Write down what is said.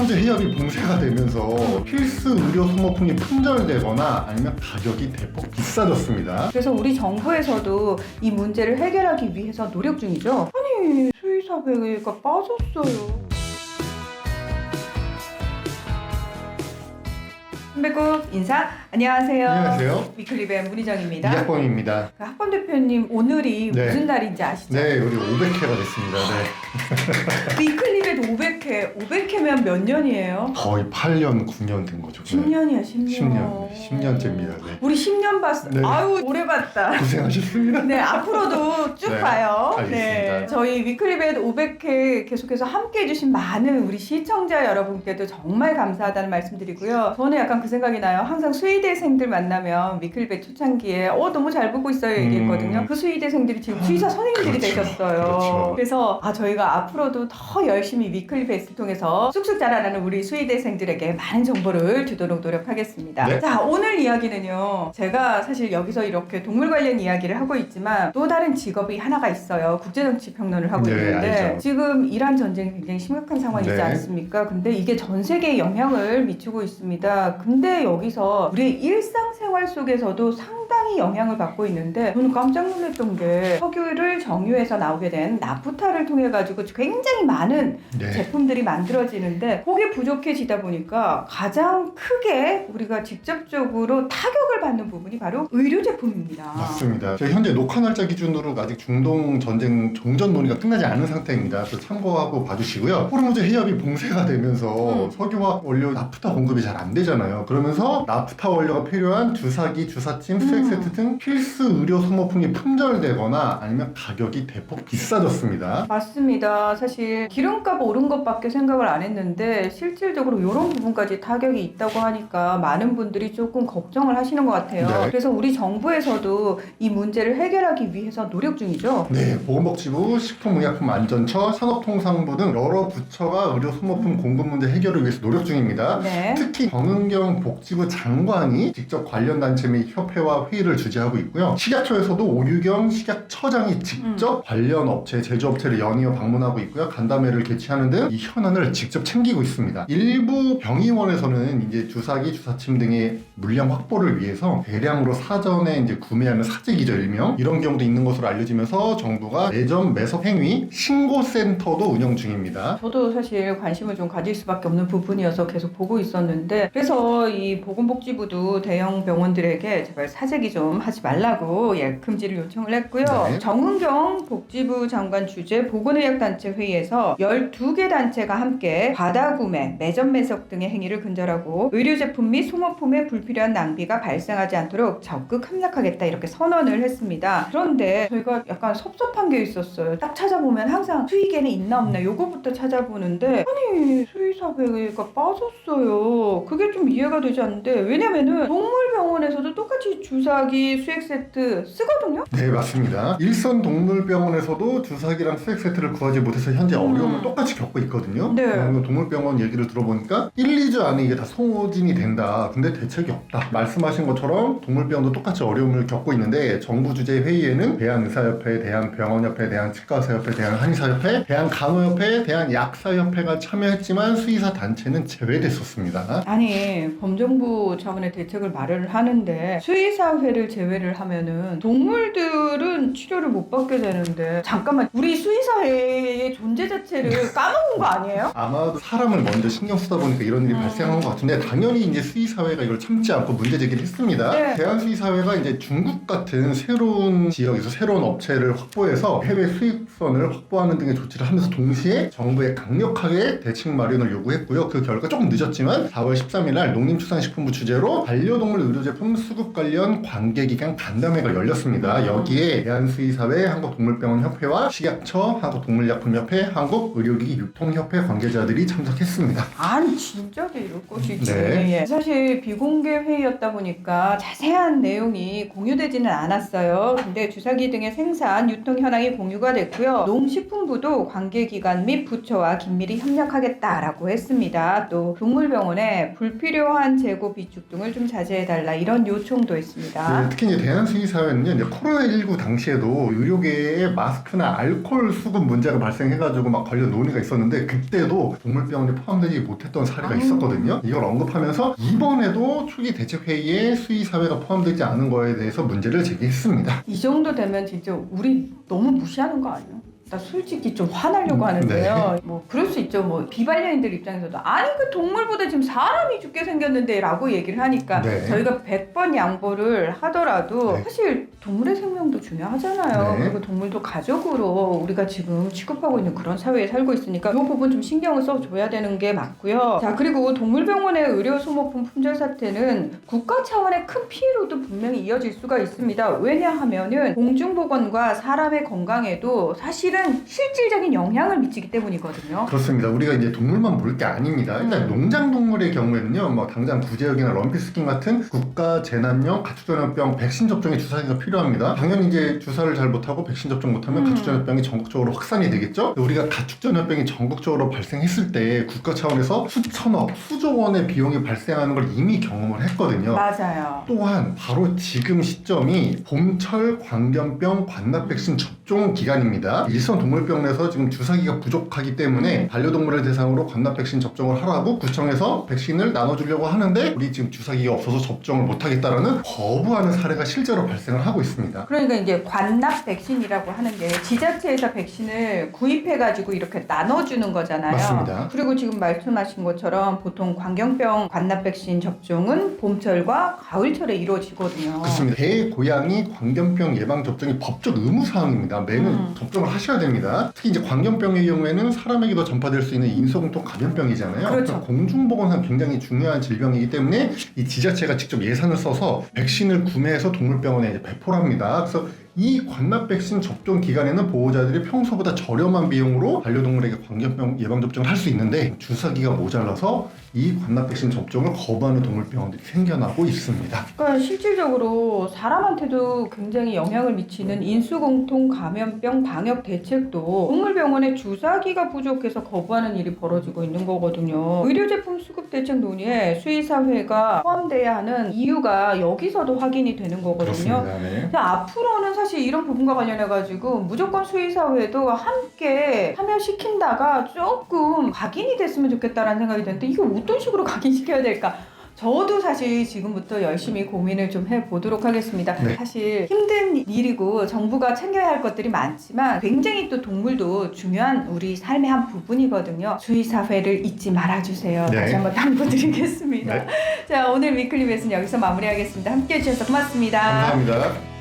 호르무즈 해협이 봉쇄가 되면서 필수 의료 소모품이 품절되거나 아니면 가격이 대폭 비싸졌습니다. 그래서 우리 정부에서도 이 문제를 해결하기 위해서 노력 중이죠. 아니, 수의사회가 빠졌어요. 선배국 인사 안녕하세요. 안녕하세요. 위클리브의 문희정입니다. 이학범입니다. 학범 대표님 오늘이 네. 무슨 날인지 아시죠? 네, 우리 500회가 됐습니다. 네. 위클리브도 500회. 500회면 몇 년이에요? 거의 8년, 9년 된 거죠. 10년이야 10년. 10년째입니다. 네. 우리 10년 봤어. 네. 아유 오래 봤다. 고생하셨습니다. 네, 앞으로도 쭉 네, 봐요. 알겠습니다. 저희 위클리브의 500회 계속해서 함께 해주신 많은 우리 시청자 여러분께도 정말 감사하다는 말씀드리고요. 저는 약간 그 생각이 나요. 항상 수의대생들 만나면 위클리브 초창기에 너무 잘 보고 있어요 얘기했거든요. 그 수의대생들이 지금 수의사 선생님들이 그렇죠. 되셨어요. 그렇죠. 그래서 저희가 앞으로도 더 열심히 위클리브 X를 통해서 쑥쑥 자라나는 우리 수의대생들에게 많은 정보를 주도록 노력하겠습니다. 네. 자, 오늘 이야기는요. 제가 사실 여기서 이렇게 동물 관련 이야기를 하고 있지만 또 다른 직업이 하나가 있어요. 국제정치평론을 하고 네, 있는데 알죠. 지금 이란 전쟁이 굉장히 심각한 상황이지 네. 않습니까? 근데 이게 전 세계에 영향을 미치고 있습니다. 근데 여기서 우리의 일상생활 속에서도 상당히 영향을 받고 있는데 저는 깜짝 놀랐던 게 석유를 정유해서 나오게 된 나프타를 통해 가지고 굉장히 많은 네. 제품들이 만들어지는데 그게 부족해지다 보니까 가장 크게 우리가 직접적으로 타격을 받는 부분이 바로 의료 제품입니다. 맞습니다. 저희 현재 녹화 날짜 기준으로 아직 중동 전쟁 종전 논의가 끝나지 않은 상태입니다. 그래서 참고하고 봐주시고요. 호르무즈 해협이 봉쇄가 되면서 석유화학 원료 나프타 공급이 잘 안 되잖아요. 그러면서 나프타 원료가 필요한 주사기, 주사침, 수액 세트 등 필수 의료 소모품이 품절되거나 아니면 가격이 대폭 비싸졌습니다. 맞습니다. 사실 기름값 오른 것밖에 생각을 안 했는데 실질적으로 이런 부분까지 타격이 있다고 하니까 많은 분들이 조금 걱정을 하시는 것 같아요. 네. 그래서 우리 정부에서도 이 문제를 해결하기 위해서 노력 중이죠. 네, 보건복지부, 식품의약품안전처, 산업통상부 등 여러 부처가 의료 소모품 공급 문제 해결을 위해서 노력 중입니다. 네. 특히 정은경 복지부 장관이 직접 관련 단체 및 협회와 회의를 주재하고 있고요. 식약처에서도 오유경 식약처장이 직접 관련 업체, 제조업체를 연이어 방문하고 있고요. 간담회를 개최하는 등 이 현안을 직접 챙기고 있습니다. 일부 병의원에서는 이제 주사기, 주사침 등의 물량 확보를 위해서 대량으로 사전에 이제 구매하는 사재기죠, 일명. 이런 경우도 있는 것으로 알려지면서 정부가 매점 매석 행위 신고센터도 운영 중입니다. 저도 사실 관심을 좀 가질 수밖에 없는 부분이어서 계속 보고 있었는데 그래서 이 보건복지부도 대형 병원들에게 제발 사재기 좀 하지 말라고 금지를 요청을 했고요. 네. 정은경 복지부 장관 주재 보건의학단체 회의에서 12개 단체가 함께 과다 구매, 매점 매석 등의 행위를 근절하고 의료제품 및 소모품의 불필요한 낭비가 발생하지 않도록 적극 협력하겠다 이렇게 선언을 했습니다. 그런데 저희가 약간 섭섭한 게 있었어요. 딱 찾아보면 항상 수의계는 있나 없나 요거부터 찾아보는데 아니 수의사회가 빠졌어요. 그게 좀 이해가 되지 않는데 왜냐면은 동물병원에서도 똑같이 주사기, 수액 세트 쓰거든요. 네, 맞습니다. 일선 동물병원에서도 주사기랑 수액 세트를 구하지 못해서 현재 어려움을 똑같이 겪고 있거든요. 네. 동물병원 얘기를 들어보니까 1, 2주 안에 이게 다 소진이 된다. 근데 대책이 없다. 말씀하신 것처럼 동물병원도 똑같이 어려움을 겪고 있는데 정부 주재 회의에는 대한의사협회, 대한병원협회, 대한치과의사협회, 대한한의사협회, 대한간호협회, 대한약사협회가 참여했지만 수의사 단체는 제외됐었습니다. 아니 범정부 차원의 대책을 마련을 하는데 수의사회를 제외를 하면은 동물들은 치료를 못 받게 되는데 잠깐만 우리 수의사회의 존재 자체를 까먹은 거 아니에요? 아마도 사람을 먼저 신경 쓰다 보니까 이런 일이 발생한 것 같은데 당연히 이제 수의사회가 이걸 참지 않고 문제 제기를 했습니다. 네. 대한수의사회가 이제 중국 같은 새로운 지역에서 새로운 업체를 확보해서 해외 수입선을 확보하는 등의 조치를 하면서 동시에 정부에 강력하게 대책 마련을 요구했고요. 그 결과 조금 늦었지만 4월 13일 날 농림축산식품부 주재로 반려동물 의료제품 수급 관련 관계기관 간담회가 열렸습니다. 여기에 대한수의사회, 한국동물병원협회와 식약처, 한국동물약품협회, 한국의료기기 유통협회 관계자들이 참석했습니다. 아니 진작에 이럴 것이지. 네. 예. 사실 비공개 회의였다 보니까 자세한 내용이 공유되지는 않았어요. 근데 주사기 등의 생산, 유통 현황이 공유가 됐고요. 농식품부도 관계기관 및 부처와 긴밀히 협력하겠다라고 했습니다. 또 동물병원에 불필요한 과도한 재고 비축 등을 좀 자제해달라 이런 요청도 있습니다. 특히 이제 대한수의사회는요, 이제 코로나19 당시에도 의료계에 마스크나 알코올 수급 문제가 발생해가지고 막 관련 논의가 있었는데 그때도 동물병원에 포함되지 못했던 사례가 있었거든요. 이걸 언급하면서 이번에도 초기 대책회의에 수의사회가 포함되지 않은 거에 대해서 문제를 제기했습니다. 이 정도 되면 진짜 우리 너무 무시하는 거 아니에요? 나 솔직히 좀 화나려고 하는데요. 뭐 그럴 수 있죠. 뭐 비반려인들 입장에서도 아니 그 동물보다 지금 사람이 죽게 생겼는데 라고 얘기를 하니까 저희가 100번 양보를 하더라도 사실 동물의 생명도 중요하잖아요. 그리고 동물도 가족으로 우리가 지금 취급하고 있는 그런 사회에 살고 있으니까 이 부분 좀 신경을 써줘야 되는 게 맞고요. 자, 그리고 동물병원의 의료 소모품 품절 사태는 국가 차원의 큰 피해로도 분명히 이어질 수가 있습니다. 왜냐하면은 공중보건과 사람의 건강에도 사실은 실질적인 영향을 미치기 때문이거든요. 그렇습니다. 우리가 이제 동물만 볼 게 아닙니다. 일단 농장동물의 경우에는요, 뭐 당장 구제역이나 럼피스킨 같은 국가 재난용 가축전염병 백신 접종의 주사기가 필요합니다. 당연히 이제 주사를 잘 못하고 백신 접종 못하면 가축전염병이 전국적으로 확산이 되겠죠. 우리가 가축전염병이 전국적으로 발생했을 때 국가 차원에서 수천억, 수조 원의 비용이 발생하는 걸 이미 경험을 했거든요. 맞아요. 또한 바로 지금 시점이 봄철 광견병 관납 백신 접종 기간입니다. 일선 동물병원에서 지금 주사기가 부족하기 때문에 반려동물을 대상으로 관납 백신 접종을 하라고 구청에서 백신을 나눠주려고 하는데 우리 지금 주사기가 없어서 접종을 못하겠다라는 거부하는 사례가 실제로 발생을 하고 있습니다. 그러니까 이제 관납 백신이라고 하는 게 지자체에서 백신을 구입해가지고 이렇게 나눠주는 거잖아요. 맞습니다. 그리고 지금 말씀하신 것처럼 보통 광견병 관납 백신 접종은 봄철과 가을철에 이루어지거든요. 그렇습니다. 개, 고양이 광견병 예방 접종이 법적 의무 사항입니다. 매년 접종을 하셔야 됩니다. 특히 이제 광견병의 경우에는 사람에게도 전파될 수 있는 인수공통 감염병이잖아요. 그렇죠. 공중보건상 굉장히 중요한 질병이기 때문에 이 지자체가 직접 예산을 써서 백신을 구매해서 동물병원에 이제 배포를 합니다. 그래서 이 관납 백신 접종 기간에는 보호자들이 평소보다 저렴한 비용으로 반려동물에게 광견병 예방접종을 할 수 있는데 주사기가 모자라서 이 관납 백신 접종을 거부하는 동물병원들이 생겨나고 있습니다. 그러니까 실질적으로 사람한테도 굉장히 영향을 미치는 인수공통 감염병 방역 대책도 동물병원에 주사기가 부족해서 거부하는 일이 벌어지고 있는 거거든요. 의료제품 수급 대책 논의에 수의사회가 포함돼야 하는 이유가 여기서도 확인이 되는 거거든요. 그렇습니다. 네. 근데 앞으로는 사실 이런 부분과 관련해가지고 무조건 수의사회도 함께 참여시킨다가 조금 각인이 됐으면 좋겠다라는 생각이 드는데 이거 어떤 식으로 각인시켜야 될까? 저도 사실 지금부터 열심히 고민을 좀 해보도록 하겠습니다. 사실 힘든 일이고 정부가 챙겨야 할 것들이 많지만 굉장히 또 동물도 중요한 우리 삶의 한 부분이거든요. 수의사회를 잊지 말아주세요. 다시 한번 당부드리겠습니다. 자, 오늘 위클리 벳은 여기서 마무리하겠습니다. 함께해 주셔서 고맙습니다. 감사합니다.